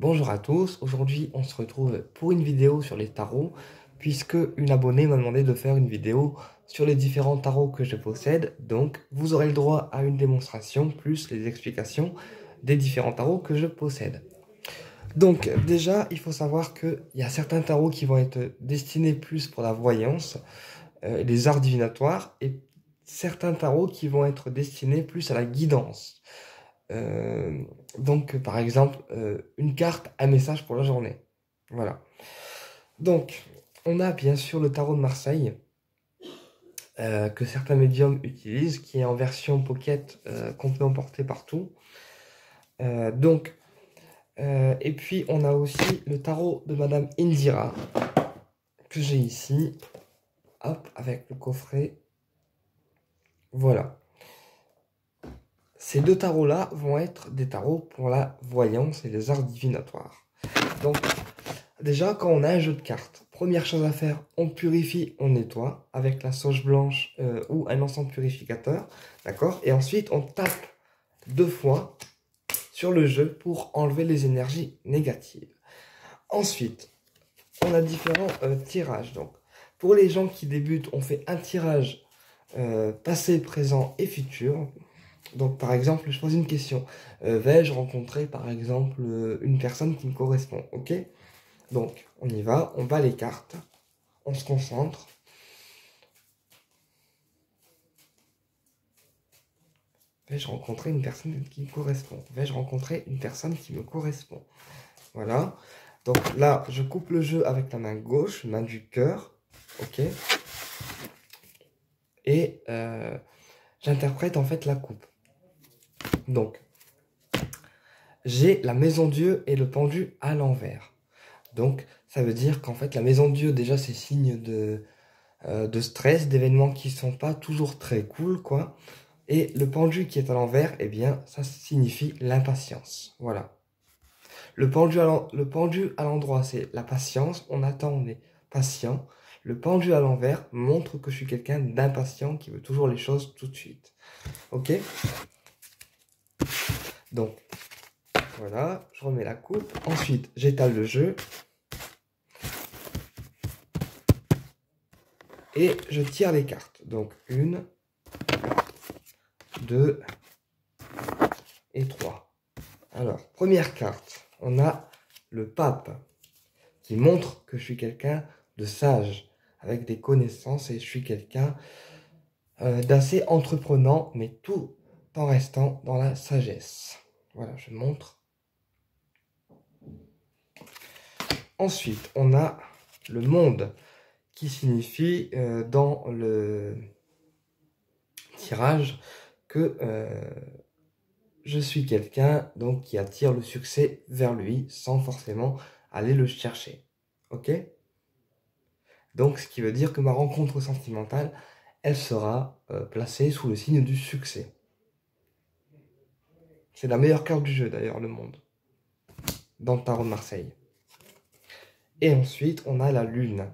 Bonjour à tous, aujourd'hui on se retrouve pour une vidéo sur les tarots, puisque une abonnée m'a demandé de faire une vidéo sur les différents tarots que je possède, donc vous aurez le droit à une démonstration plus les explications des différents tarots que je possède. Donc déjà, il faut savoir qu'il y a certains tarots qui vont être destinés plus pour la voyance, et les arts divinatoires, et certains tarots qui vont être destinés plus à la guidance. Euh, donc, par exemple, une carte, un message pour la journée. Voilà. Donc, on a bien sûr le tarot de Marseille, que certains médiums utilisent, qui est en version pocket, qu'on peut emporter partout. Donc, et puis on a aussi le tarot de Madame Indira, que j'ai ici. Hop, avec le coffret. Voilà. Ces deux tarots-là vont être des tarots pour la voyance et les arts divinatoires. Donc, déjà, quand on a un jeu de cartes, première chose à faire, on purifie, on nettoie avec la sauge blanche ou un encens purificateur, d'accord? Et ensuite, on tape 2 fois sur le jeu pour enlever les énergies négatives. Ensuite, on a différents tirages. Donc, pour les gens qui débutent, on fait un tirage passé, présent et futur. Donc, par exemple, je pose une question. Vais-je rencontrer, par exemple, une personne qui me correspond? Ok? Donc, on y va, on bat les cartes, on se concentre. Vais-je rencontrer une personne qui me correspond? Vais-je rencontrer une personne qui me correspond? Voilà. Donc là, je coupe le jeu avec la main gauche, main du cœur. Ok? Et j'interprète en fait la coupe. Donc, j'ai la maison Dieu et le pendu à l'envers. Donc, ça veut dire qu'en fait, la maison Dieu, déjà, c'est signe de stress, d'événements qui sont pas toujours très cool, quoi. Et le pendu qui est à l'envers, eh bien, ça signifie l'impatience. Voilà. Le pendu à l'endroit, c'est la patience. On attend, on est patient. Le pendu à l'envers montre que je suis quelqu'un d'impatient qui veut toujours les choses tout de suite. Ok? Donc, voilà, je remets la coupe. Ensuite, j'étale le jeu. Et je tire les cartes. Donc, 1, 2 et 3. Alors, première carte, on a le pape qui montre que je suis quelqu'un de sage, avec des connaissances, et je suis quelqu'un d'assez entreprenant, mais tout en restant dans la sagesse. Voilà, je montre. Ensuite, on a le monde, qui signifie dans le tirage que je suis quelqu'un donc qui attire le succès vers lui sans forcément aller le chercher. Ok? Donc, ce qui veut dire que ma rencontre sentimentale, elle sera placée sous le signe du succès. C'est la meilleure carte du jeu d'ailleurs, le monde, dans le tarot de Marseille. Et ensuite, on a la lune.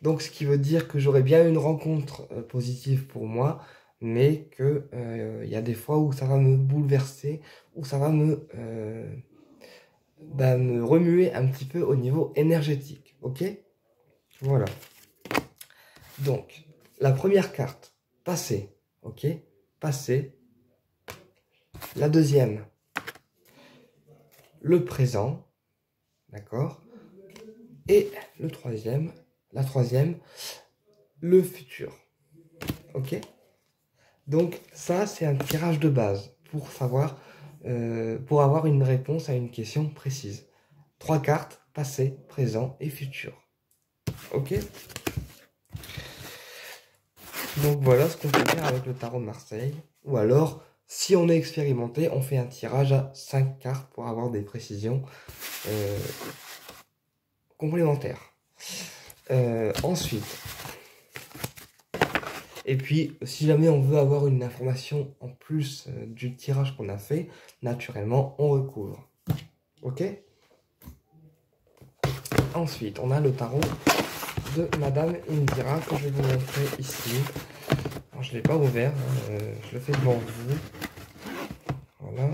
Donc, ce qui veut dire que j'aurai bien une rencontre positive pour moi, mais que y a des fois où ça va me bouleverser, où ça va me remuer un petit peu au niveau énergétique. Ok? Voilà. Donc, la première carte, passé. Ok? Passé. La deuxième, le présent. D'accord? Et le troisième, la troisième, le futur. Ok? Donc ça, c'est un tirage de base pour savoir, pour avoir une réponse à une question précise. 3 cartes, passé, présent et futur. Ok? Donc voilà ce qu'on peut faire avec le tarot de Marseille. Ou alors, si on est expérimenté, on fait un tirage à 5 cartes pour avoir des précisions complémentaires. Ensuite, et puis, si jamais on veut avoir une information en plus du tirage qu'on a fait, naturellement, on recouvre. Ok? Ensuite, on a le tarot de Madame Indira que je vais vous montrer ici. Alors, je ne l'ai pas ouvert, hein, je le fais devant vous. Voilà.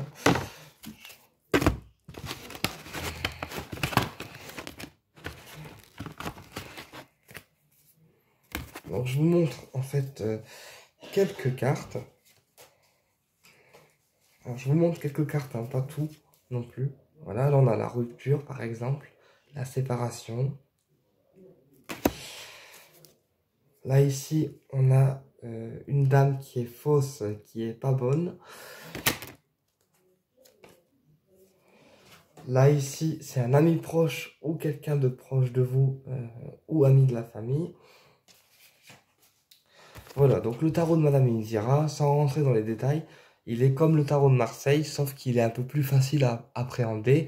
donc je vous montre en fait quelques cartes. Alors, je vous montre quelques cartes, hein, pas tout non plus. Voilà, là on a la rupture par exemple, la séparation. Là ici on a une dame qui est fausse, qui est pas bonne. Là ici c'est un ami proche ou quelqu'un de proche de vous ou ami de la famille. Voilà, donc le tarot de Madame Indira, sans rentrer dans les détails, il est comme le tarot de Marseille, sauf qu'il est un peu plus facile à appréhender.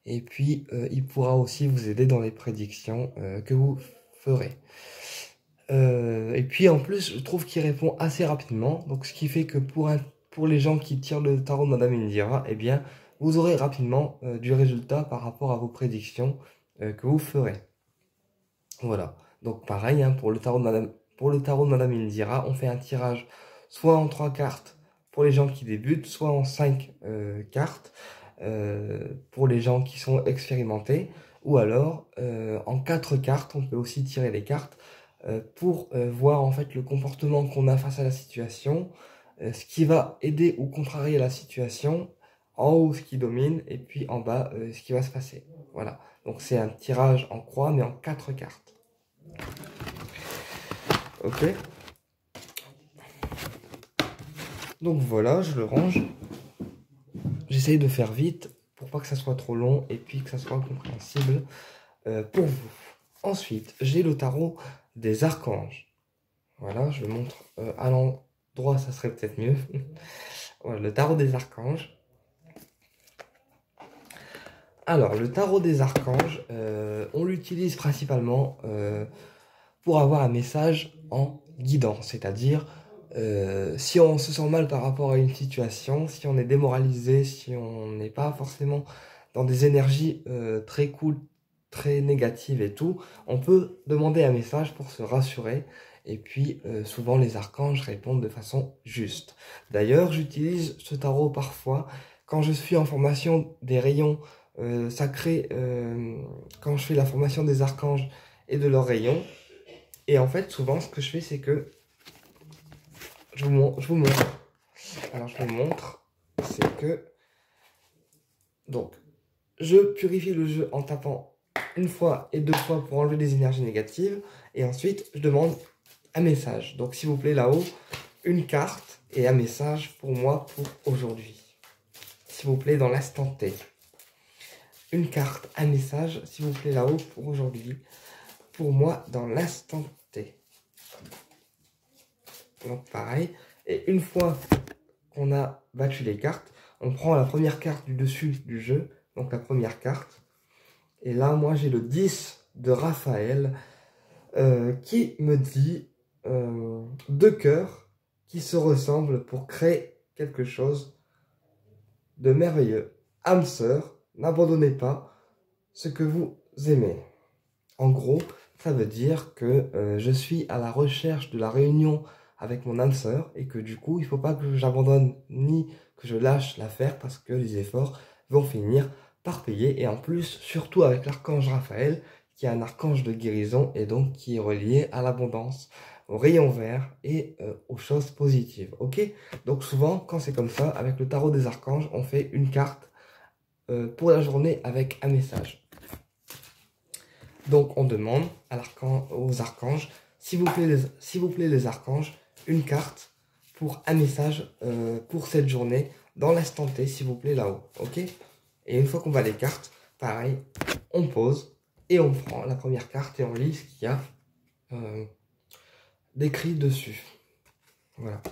Et puis, il pourra aussi vous aider dans les prédictions que vous ferez. Et puis, en plus, je trouve qu'il répond assez rapidement. Donc, ce qui fait que pour les gens qui tirent le tarot de Madame Indira, eh bien, vous aurez rapidement du résultat par rapport à vos prédictions que vous ferez. Voilà. Donc, pareil, hein, pour le tarot de Madame Indira, on fait un tirage soit en 3 cartes pour les gens qui débutent, soit en 5 cartes pour les gens qui sont expérimentés, ou alors en 4 cartes, on peut aussi tirer les cartes pour voir en fait le comportement qu'on a face à la situation, ce qui va aider ou contrarier la situation, en haut ce qui domine, et puis en bas ce qui va se passer. Voilà, donc c'est un tirage en croix, mais en 4 cartes. Ok. Donc voilà, je le range. J'essaye de faire vite pour pas que ça soit trop long et puis que ça soit compréhensible pour vous. Ensuite, j'ai le tarot des archanges. Voilà, je le montre à l'endroit, ça serait peut-être mieux. Voilà, le tarot des archanges. Alors, le tarot des archanges, on l'utilise principalement pour avoir un message en guidance, c'est-à-dire si on se sent mal par rapport à une situation, si on est démoralisé, si on n'est pas forcément dans des énergies très cool, très négatives et tout, on peut demander un message pour se rassurer. Et puis souvent les archanges répondent de façon juste. D'ailleurs, j'utilise ce tarot parfois quand je suis en formation des rayons sacrés, quand je fais la formation des archanges et de leurs rayons. Et en fait, souvent, ce que je fais, c'est que je vous montre. Alors, je vous montre. C'est que... Donc, je purifie le jeu en tapant une fois et 2 fois pour enlever les énergies négatives. Et ensuite, je demande un message. Donc, s'il vous plaît, là-haut, une carte et un message pour moi pour aujourd'hui. S'il vous plaît, dans l'instant T. Une carte, un message, s'il vous plaît, là-haut pour aujourd'hui. Pour moi, dans l'instant T. Donc pareil, et une fois qu'on a battu les cartes, on prend la première carte du dessus du jeu, donc la première carte. Et là, moi, j'ai le 10 de Raphaël qui me dit 2 cœurs qui se ressemblent pour créer quelque chose de merveilleux. Âme sœur, n'abandonnez pas ce que vous aimez. En gros, ça veut dire que je suis à la recherche de la réunion avec mon âme sœur et que du coup, il ne faut pas que j'abandonne ni que je lâche l'affaire parce que les efforts vont finir par payer. Et en plus, surtout avec l'archange Raphaël, qui est un archange de guérison et donc qui est relié à l'abondance, au rayon vert et aux choses positives. Ok? Donc souvent, quand c'est comme ça, avec le tarot des archanges, on fait une carte pour la journée avec un message. Donc on demande aux archanges, s'il vous plaît les archanges, une carte pour un message pour cette journée, dans l'instant T, s'il vous plaît, là-haut. Ok? Et une fois qu'on va les cartes, pareil, on pose et on prend la première carte et on lit ce qu'il y a décrit dessus. Voilà.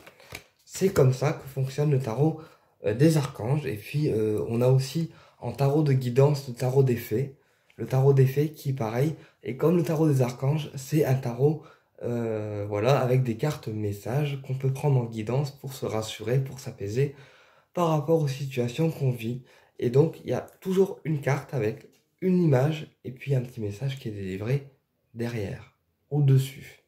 C'est comme ça que fonctionne le tarot des archanges. Et puis on a aussi en tarot de guidance le tarot des fées. Le tarot des fées qui, pareil, est comme le tarot des archanges, c'est un tarot voilà, avec des cartes messages qu'on peut prendre en guidance pour se rassurer, pour s'apaiser par rapport aux situations qu'on vit. Et donc, il y a toujours une carte avec une image et puis un petit message qui est délivré derrière, au-dessus.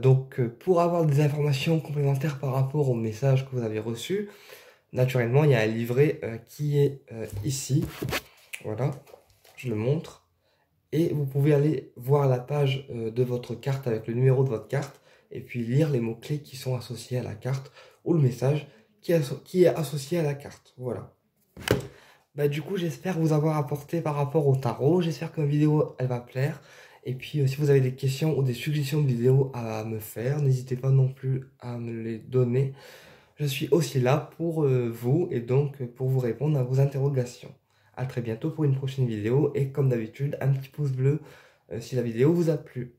Donc, pour avoir des informations complémentaires par rapport au message que vous avez reçu, naturellement, il y a un livret qui est ici. Voilà, je le montre. Et vous pouvez aller voir la page de votre carte avec le numéro de votre carte et puis lire les mots-clés qui sont associés à la carte ou le message qui est associé à la carte. Voilà. Bah, du coup, j'espère vous avoir apporté par rapport au tarot. J'espère que ma vidéo, elle va plaire. Et puis, si vous avez des questions ou des suggestions de vidéos à me faire, n'hésitez pas non plus à me les donner. Je suis aussi là pour vous et donc pour vous répondre à vos interrogations. À très bientôt pour une prochaine vidéo et comme d'habitude, un petit pouce bleu si la vidéo vous a plu.